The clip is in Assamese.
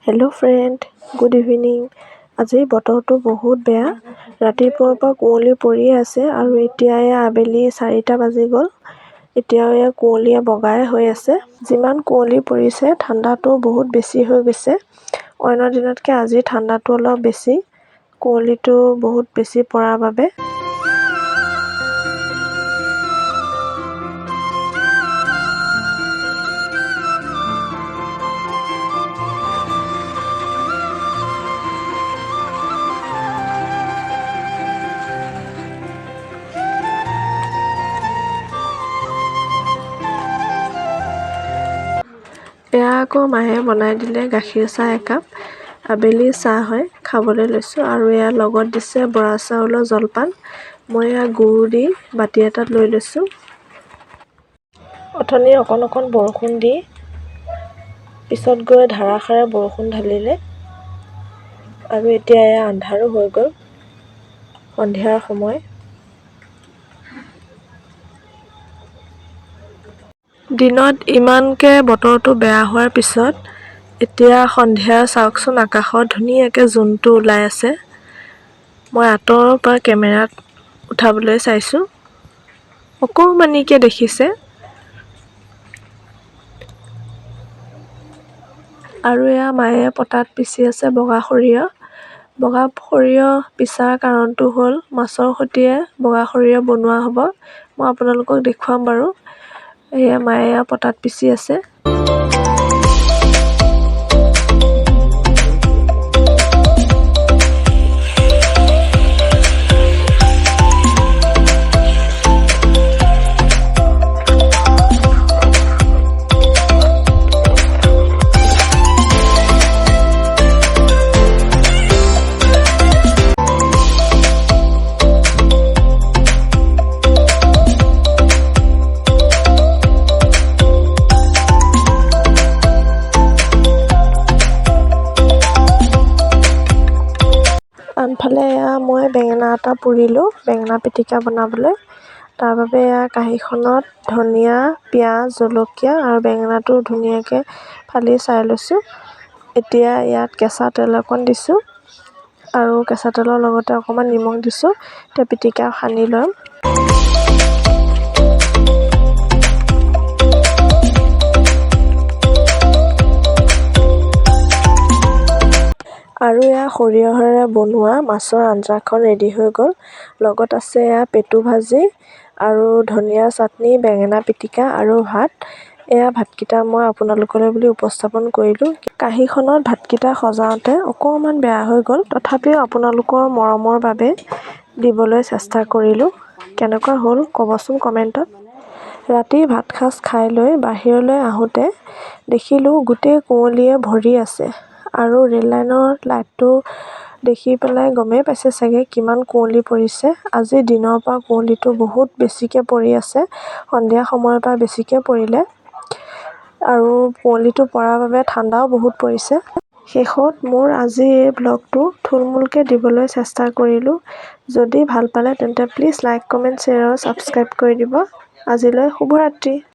Hello' friend, good evening. আজি বতৰটো বহুত বেয়া। ৰাতিপুৱাৰ পৰা কুঁৱলী পৰিয়ে আছে আৰু এতিয়া আবেলি 4টা বাজি গ'ল। এতিয়াও কুঁৱলীয়ে বগাই হৈ আছে। যিমান কুঁৱলী পৰিছে ঠাণ্ডাটো বহুত বেছি হৈ গৈছে। অন্য দিনতকৈ আজি ঠাণ্ডাটো অলপ বেছি, কুঁৱলীটো বহুত বেছি পৰাৰ বাবে। এয়া আকৌ মায়ে বনাই দিলে গাখীৰ চাহ একাপ। আবেলি চাহ হয়, খাবলৈ লৈছোঁ। আৰু এয়া লগত দিছে বৰা চাউলৰ জলপান। মই এয়া গুড় দি বাতি এটাত লৈ লৈছোঁ। অথনি অকণ বৰষুণ দি পিছত গৈ ধাৰাসাৰে বৰষুণ ঢালিলে। আৰু এতিয়া আন্ধাৰো হৈ গ'ল, সন্ধিয়াৰ সময়। দিনত ইমানকৈ বতৰটো বেয়া হোৱাৰ পিছত এতিয়া সন্ধিয়া চাওকচোন, আকাশত ধুনীয়াকৈ জোনটো ওলাই আছে। মই আঁতৰৰ পৰা কেমেৰাত উঠাবলৈ চাইছোঁ, অকণমানিকৈ দেখিছে। আৰু এয়া মায়ে পটাত পিচি আছে বগা সৰিয়হ। বগা সৰিয়হ পিচাৰ কাৰণটো হ'ল মাছৰ সৈতে বগা সৰিয়হ বনোৱা হ'ব। মই আপোনালোকক দেখুৱাম বাৰু। এয়া মায়ে পটাত পিচি আছে। আনফালে মই বেঙেনা এটা পুৰিলোঁ, বেঙেনা পিটিকা বনাবলৈ। তাৰ বাবে কাঁহীখনত ধনিয়া, পিঁয়াজ, জলকীয়া আৰু বেঙেনাটো ধুনীয়াকৈ ফালি চাই লৈছোঁ। এতিয়া ইয়াত কেঁচা তেল অকণ দিছোঁ আৰু কেঁচা তেলৰ লগতে অকণমান নিমখ দিছোঁ। এতিয়া পিটিকা সানি ল'ম। আৰু সৰিয়হেৰে বনোৱা মাছৰ আঞ্জাখন ৰেডি হৈ গ'ল। লগত আছে পেটু ভাজি আৰু ধনিয়া চাটনি, বেঙেনা পিটিকা আৰু ভাত। ভাতকেইটা মই আপোনালোকলৈ বুলি উপস্থাপন কৰিলোঁ। কাঁহীখনত ভাতকেইটা সজাওঁতে অকণমান বেয়া হৈ গ'ল, তথাপিও আপোনালোকৰ মৰমৰ বাবে দিবলৈ চেষ্টা কৰিলোঁ। কেনেকুৱা হ'ল ক'বচোন কমেণ্টত। ৰাতি ভাতসাঁজ খাই লৈ বাহিৰলৈ আহোঁতে দেখিলোঁ গোটেই কুঁৱলীয়ে ভৰি আছে। আৰু ৰেল লাইনৰ লাইটটো দেখি পেলাই গমেই পাইছে চাগে কিমান কুঁৱলী পৰিছে। আজি দিনৰ পৰা কুঁৱলীটো বহুত বেছিকৈ পৰি আছে। সন্ধিয়া সময়ৰ পৰা বেছিকৈ পৰিলে আৰু কুঁৱলীটো পৰাৰ বাবে ঠাণ্ডাও বহুত পৰিছে। শেষত মোৰ আজি এই ব্লগটো থুলমূলকৈ দিবলৈ চেষ্টা কৰিলোঁ। যদি ভাল পালে তেন্তে প্লিজ লাইক, কমেণ্ট, শ্বেয়াৰ আৰু ছাবস্ক্ৰাইব কৰি দিব। আজিলৈ শুভৰাত্ৰি।